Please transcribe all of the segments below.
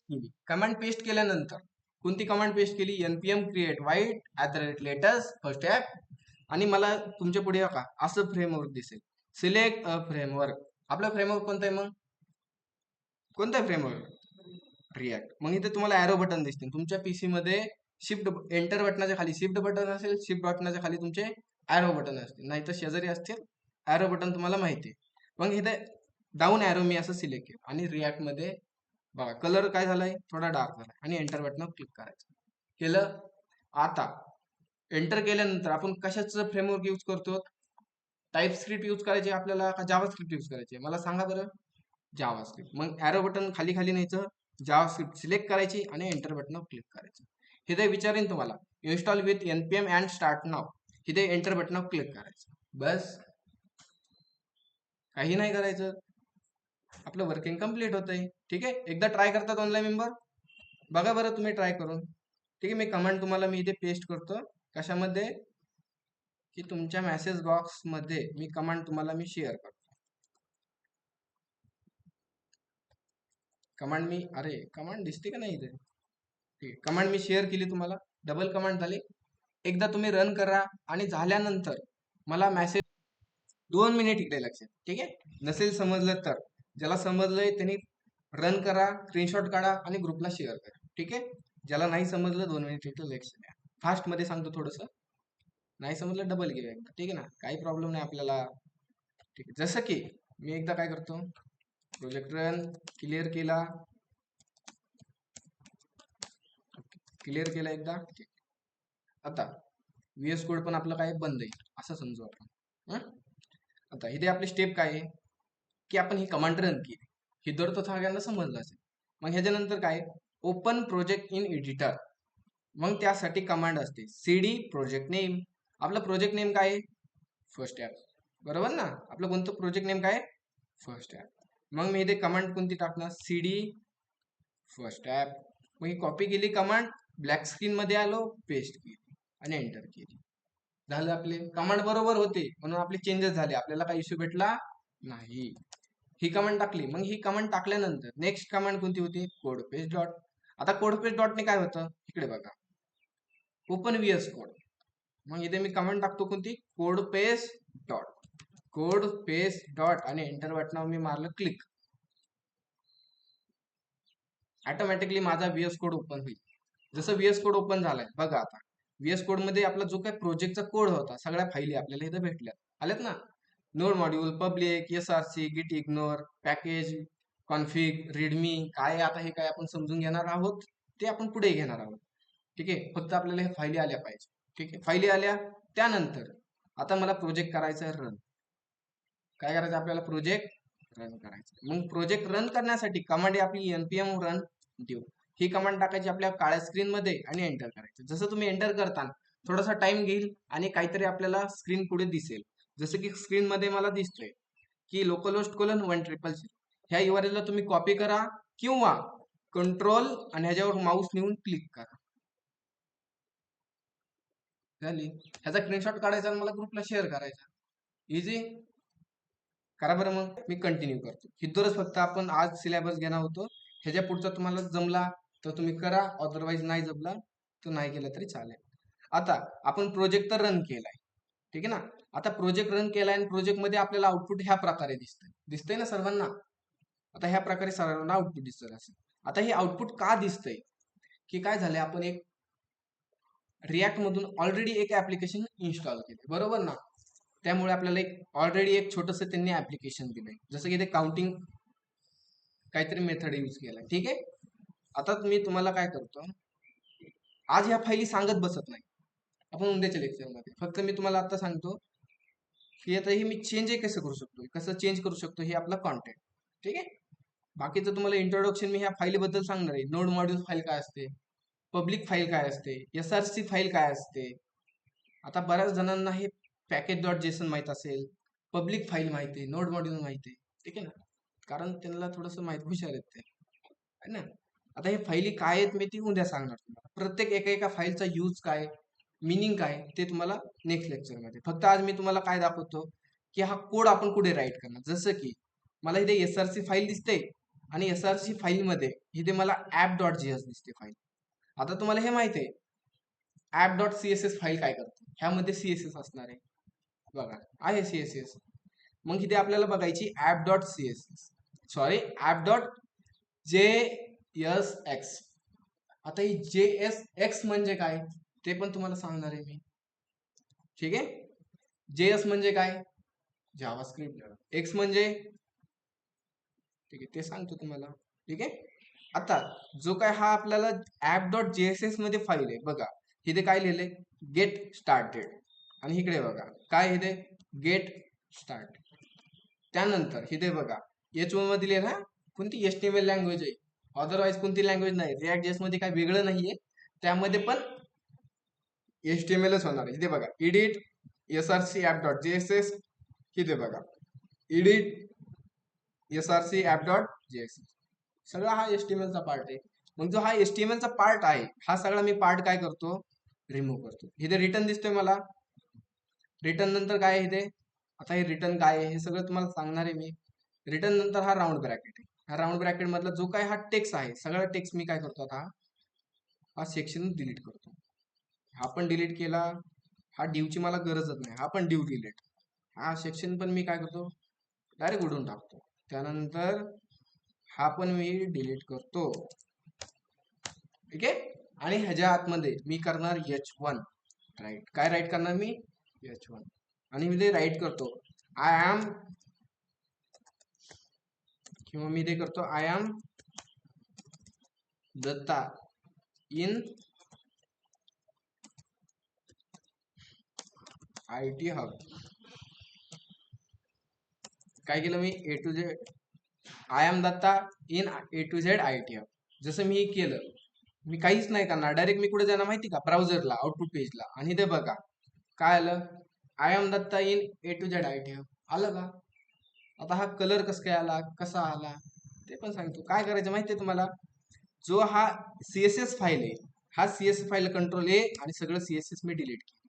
केली. Command paste केल्यानंतर कोणती कमांड पेस्ट केली? npm create void @latest first app. आणि मला तुमच्या पुढे का असं फ्रेमवर्क दिसेल, सिलेक्ट अ फ्रेमवर्क. आपला फ्रेमवर्क कोणता आहे? मग कोणता फ्रेमवर्क? रिॲक्ट. मग इथे तुम्हाला ॲरो बटन दिसतील तुमच्या पीसी मध्ये. शिफ्ट एंटर बटनाच्या खाली शिफ्ट बटन असेल, शिफ्ट बटनाच्या खाली तुमचे ॲरो बटन असतील, नाही तर शेजारी असतील ॲरो बटन, तुम्हाला माहिती आहे. मग इथे डाऊन ॲरो मी असं सिलेक्ट केलं आणि रिॲक्ट मध्ये बघा कलर काय झालाय, थोडा डार्क झालाय आणि एंटर बटन क्लिक करायचं. केलं. आता एंटर केल्यानंतर आपण कशाचं फ्रेमवर्क यूज करतो? टाईप स्क्रिप्ट यूज करायचे आपल्याला का जावा स्क्रिप्ट यूज करायचे? मला सांगा बरं. जावा स्क्रिप्ट. मग ॲरो बटन खाली खाली न्यायचं, जावा स्क्रिप्ट सिलेक्ट करायची आणि एंटर बटन क्लिक करायचं. हे ते विचारेन तुम्हाला install with npm and start नाव. इथे एंटर बटन क्लिक करायचं. बस, काही नाही करायचं, आपलं वर्किंग कम्प्लीट होतंय. ठीक आहे. एकदा ट्राय करतात ऑनलाईन मेंबर, बघा बरं तुम्ही ट्राय करून. ठीक आहे. मी कमांड तुम्हाला मी इथे पेस्ट करतो. कशामध्ये? की तुमच्या मेसेज बॉक्स मध्ये मी कमांड तुम्हाला मी शेअर करतो. कमांड मी, अरे कमांड दिसते का नाही इथे? ठीक, कमांड मी शेअर केली तुम्हाला. डबल कमांड झाली. एकदा तुम्ही रन करा आणि झाल्यानंतर मला मेसेज 2 मिनिट इकडे लक्षात. ठीक आहे. नसेल समजलं तर, ज्याला समजलंय त्यांनी रन करा, स्क्रीनशॉट काढा आणि ग्रुपला शेअर करा. ठीक आहे. ज्याला नाही समजलं 2 मिनिट इकडे लक्ष द्या. फास्ट मध्ये सांगतो थोडस, नाही समजलं डबल घेऊया एकदा. ठीक आहे ना, काही प्रॉब्लेम नाही आपल्याला. ठीक आहे. जसं की मी एकदा काय करतो, प्रोजेक्ट रन क्लिअर केला, क्लिअर केला एकदा. आता व्हीएस कोड पण आपलं काय बंद आहे असं समजू आपण. आता इथे आपली स्टेप काय आहे की आपण ही कमांड रन केली, ही दर तो सगळ्यांना समजलं असेल. मग ह्याच्यानंतर काय? Open project in editor. मग त्यासाठी कमांड असते cd प्रोजेक्ट नेम. आपलं प्रोजेक्ट नेम काय आहे? First app. बरोबर ना? आपलं कोणतं प्रोजेक्ट नेम काय? First app. मग मी इथे कमांड कोणती टाकणार? cd first app. मग ही कॉपी केली कमांड, ब्लॅक स्क्रीन मध्ये आलो, पेस्ट केली आणि एंटर केली. झालं. आपले कमांड बरोबर होते म्हणून आपले चेंजेस झाले, आपल्याला काही इश्यू भेटला नाही. ही कमांड टाकली. मग ही कमांड टाकल्यानंतर नेक्स्ट कमांड कोणती होती? Code paste dot. आता कोड पेस्ट डॉटने काय होतं? इकडे बघा, ओपन व्हीएस कोड. मग इथे मी कमांड टाकतो कोणती? Code paste dot. Code paste dot आणि एंटर बटनावर मी मारलं क्लिक. ऑटोमॅटिकली माझा व्हीएस कोड ओपन होईल. जसं व्हीएस कोड ओपन झालाय बघा. आता व्हीएस कोड मध्ये आपला जो काही प्रोजेक्टचा कोड होता, सगळ्या फाईली आपल्याला इथे भेटल्या, आल्यात ना. नोड मॉड्यूल, पब्लिक, एसआरसी, गिट इग्नोर, पॅकेज, कॉन्फिग, रीडमी काय. आता हे काय आपण समजून घेणार आहोत, ते आपण पुढे घेणार आहोत. ठीक आहे. फक्त आपल्याला हे फाईली आल्या पाहिजे. ठीक आहे. फाईली आल्या त्यानंतर आता मला प्रोजेक्ट करायचा आहे रन. काय करायचं आपल्याला? प्रोजेक्ट रन करायचं. मग प्रोजेक्ट रन करण्यासाठी कमांड आहे आपली npm रन देऊ. ही कमांड टाकायची आपल्या काळ्या स्क्रीन मध्ये आणि एंटर करायचं. जसं तुम्ही एंटर करता थोडासा टाइम घेईल आणि काहीतरी आपल्याला स्क्रीन पुढे दिसेल. जसं की स्क्रीन मध्ये मला दिसतोय की localhost:100. ह्या URL ला तुम्ही कॉपी करा किंवा कंट्रोल आणि ह्याच्यावर माऊस नेऊन क्लिक करा. झाली. ह्याचा स्क्रीनशॉट काढायचा आणि मला ग्रुपला शेअर करायचा. इझी. करा बरं. मग मी कंटिन्यू करतो. इथवरच फक्त आपण आज सिलेबस घेणार होतो. ह्याच्या पुढचा तुम्हाला जमला तर तुम्ही करा, अदरवाईज नाही जमला तर नाही केलं तरी चालेल. आता आपण प्रोजेक्ट तर रन केलाय. ठीक आहे ना. आता प्रोजेक्ट रन केलाय आणि प्रोजेक्ट मध्ये आपल्याला आउटपुट ह्या प्रकारे दिसतंय. दिसतंय ना सर्वांना? आता ह्या प्रकारे सर्वांना आउटपुट दिसत असेल. आता हे आउटपुट का दिसतंय? की काय झालंय, आपण एक रिॲक्ट मधून ऑलरेडी एक ऍप्लिकेशन इन्स्टॉल केले, बरोबर ना. त्यामुळे आपल्याला एक ऑलरेडी एक छोटस त्यांनी ऍप्लिकेशन दिलंय. जसं की ते काउंटिंग काहीतरी मेथड यूज केलाय. ठीक आहे. आता मी तुम्हाला काय करतो, आज ह्या फाईली सांगत बसत नाही, आपण उद्याच्या लेक्चरमध्ये. फक्त मी तुम्हाला आता सांगतो की आता हे मी चेंज कसं करू शकतो, कसं चेंज करू शकतो, हे आपला कॉन्टेंट. ठीक आहे. बाकीचं तुम्हाला इंट्रोडक्शन मी ह्या फाईलबद्दल सांगणार आहे. नोड मॉड्यूल फाईल काय असते, पब्लिक फाईल काय असते, एसआरसी फाईल काय असते. आता बऱ्याच जणांना हे पॅकेज डॉट जेसन माहित असेल, पब्लिक फाईल माहिती आहे, नोड मॉड्यूल माहिती आहे. ठीक आहे ना, कारण त्यांना थोडंसं माहित हुशार आहेत ते, है ना. आता हे फाईली काय आहेत मी ती उद्या सांगणार तुम्हाला. प्रत्येक एका फाईलचा यूज काय, मिनिंग काय, ते तुम्हाला नेक्स्ट लेक्चरमध्ये. फक्त आज मी तुम्हाला काय दाखवतो की हा कोड आपण कुठे राईट करणार. जसं की मला इथे एसआरसी फाईल दिसते, आणि SRC फाईल मध्ये इथे मला app.js दिसते फाईल. आता तुम्हाला हे माहिती आहे app.css फाईल काय करते, ह्यामध्ये CSS असणार आहे. बघा आहे CSS. मग इथे आपल्याला बघायची app.css, सॉरी app.jsx. आता ही JSX म्हणजे काय ते पण तुम्हाला सांगणार आहे मी. ठीक आहे, JS म्हणजे काय, जावास्क्रिप्ट. X म्हणजे, ठीक आहे ते सांगतो तुम्हाला. ठीक आहे, आता जो काय हा आपल्याला app.jss मध्ये फाईल आहे बघा, इथे काय लिहिले गेट स्टार्टेड, आणि इकडे बघा काय इथे गेट स्टार्ट. त्यानंतर इथे बघा H1 मध्ये दिले ना कोणती HTML लँग्वेज आहे, अदरवाईज कोणती लँग्वेज नाही. React.js मध्ये काय वेगळं नाहीये, त्यामध्ये पण HTMLच होणार आहे. इथे बघा edit src app.jss, इथे बघा edit src app.js, सगळा हा HTML चा पार्ट आहे. मग जो हा HTML चा पार्ट आहे, हा सगळा मी पार्ट काय करतो, रिमूव्ह करतो. इथे रिटर्न दिसतोय मला, रिटर्न नंतर काय आहे इथे, आता हे रिटर्न काय आहे हे सगळं तुम्हाला सांगणार आहे मी. रिटर्न नंतर हा राऊंड ब्रॅकेट आहे, ह्या राऊंड ब्रॅकेट मधला जो काय हा टेक्स्ट आहे, सगळा टेक्स्ट मी काय करतो, आता हा सेक्शन डिलीट करतो. हा पण डिलीट केला, हा डिवची मला गरजच नाही, हा पण डिव डिलीट. हा सेक्शन पण मी काय करतो, डायरेक्ट उडून टाकतो. त्यानंतर हा पण मी डिलीट करतो. ठीक आहे, आणि ह्याच्या आतमध्ये मी करणार H1 राईट. काय राईट करणार मी, H1, आणि मी ते राईट करतो आय एम, किंवा मी ते करतो I am Datta in IT hub. काय केलं मी, A to Z I am Datta in A to Z IT hub. जसं मी केलं, मी काहीच नाही करणार, डायरेक्ट मी कुठे जाणार माहिती का, ब्राउझरला, आउटपुट पेजला, आणि ते बघा काय आलं, I am Datta in A to Z IT hub आलं का. आता हा कलर कसं काय आला, कसा आला ते पण सांगतो. काय करायचं माहितीये तुम्हाला, जो हा CSS फाईल आहे, हा CSS फाईल कंट्रोल A, आणि सगळं CSS मी डिलीट केलं,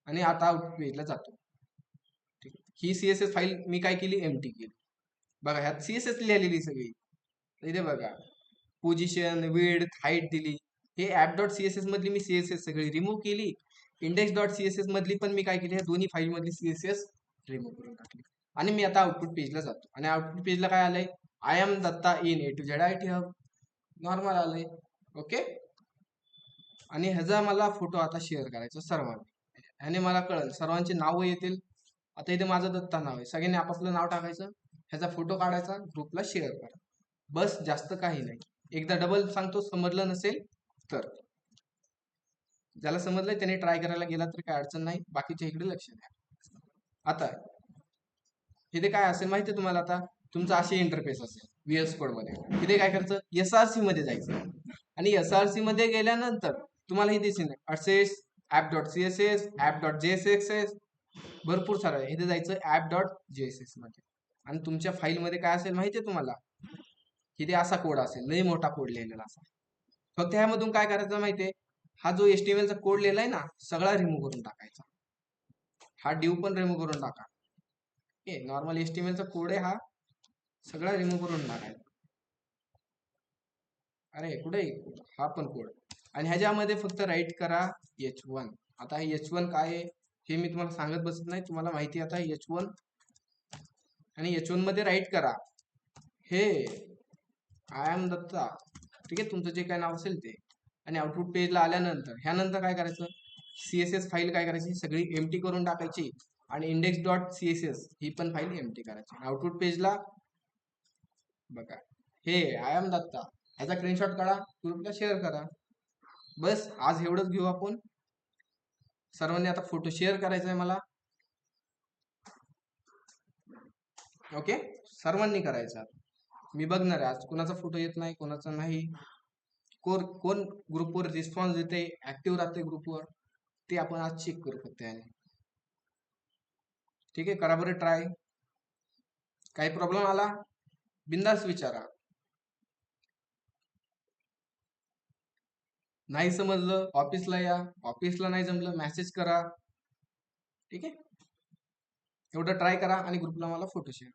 आणि आता आउटपुट पेजला जातो. ठीक, ही CSS फाईल मी काय केली, एम्प्टी केली. बघा ह्यात CSS लिहिलेली सगळी, इथे बघा पोझिशन, विड्थ, हाईट दिली. हे app.css मधली मी CSS सगळी रिमूव्ह केली. index.css मधली पण मी काय केली, ह्या दोन्ही फाईल मधली CSS रिमूव्ह करून टाकली, आणि मी आता आउटपुट पेजला जातो. आणि आउटपुट पेजला काय आलंय, I am Datta in A to Z IT hub, normal आलंय. ओके, आणि ह्याचा मला फोटो आता शेअर करायचा सर्वांना, ह्याने मला कळेल, सर्वांची नावं येतील. आता इथे माझं दत्ता नाव आहे, सगळ्यांनी आपापलं नाव टाकायचं, ह्याचा फोटो काढायचा, ग्रुपला शेअर करा, बस, जास्त काही नाही. एकदा डबल सांगतो, समजलं नसेल तर. ज्याला समजलंय त्याने ट्राय करायला गेला तर काय अडचण नाही, बाकीच्या इकडे लक्ष द्या. आता इथे काय असेल माहितीये तुम्हाला, आता तुमचा अशी इंटरफेस असेल VS कोड मध्ये, इथे काय करायचं, SRC मध्ये जायचं, आणि SRC मध्ये गेल्यानंतर तुम्हाला हे दिसेल असेस app.css, app.jsx, भरपूर सारं आहे. इथे जायचं app.jss मध्ये, आणि तुमच्या फाईल मध्ये काय असेल माहितीये तुम्हाला, इथे असा कोड असेल, लई मोठा कोड लिहिलेला असा. फक्त ह्यामधून काय करायचं माहितीये, हा जो HTML चा कोड लिहिलाय ना, सगळा रिमूव्ह करून टाकायचा. हा डिव पण रिमूव्ह करून टाका. नॉर्मल HTML चा कोड आहे, हा सगळा रिमूव्ह करून टाकायचा. अरे कुठे, हा पण कोड, आणि ह्याच्यामध्ये फक्त राईट करा H1. आता हे H1 काय आहे हे मी तुम्हाला सांगत बसत नाही, तुम्हाला माहिती आहे आता H1, आणि H1 मध्ये राईट करा हे आय एम दत्ता. ठीक आहे, तुमचं जे काय नाव असेल ते, आणि आउटपुट पेजला आल्यानंतर ह्यानंतर काय करायचं, CSS फाईल काय करायची, सगळी एम्प्टी करून टाकायची, आणि index.css ही पण फाईल एम्प्टी करायची. आउटपुट पेजला बघा हे आय एम दत्ता, ह्याचा स्क्रीनशॉट काढा, ग्रुपला शेअर करा. बस आज एवढंच घेऊ आपण. सर्वांनी आता फोटो शेअर करायचा आहे मला. ओके, सर्वांनी करायचा. मी बघणार आहे आज कोणाचा फोटो येत नाही, कोणाचा नाही, कोण ग्रुपवर रिस्पॉन्स देते, ऍक्टिव्ह राहते ग्रुपवर, ते आपण आज चेक करू फक्त याने. ठीक आहे, करा बरं ट्राय. काही प्रॉब्लेम आला बिंदास विचारा, नाही समजलं ऑफिसला या, ऑफिसला नाही जमलं मेसेज करा. ठीक आहे, एवढं ट्राय करा, आणि ग्रुपला मला फोटो शेअर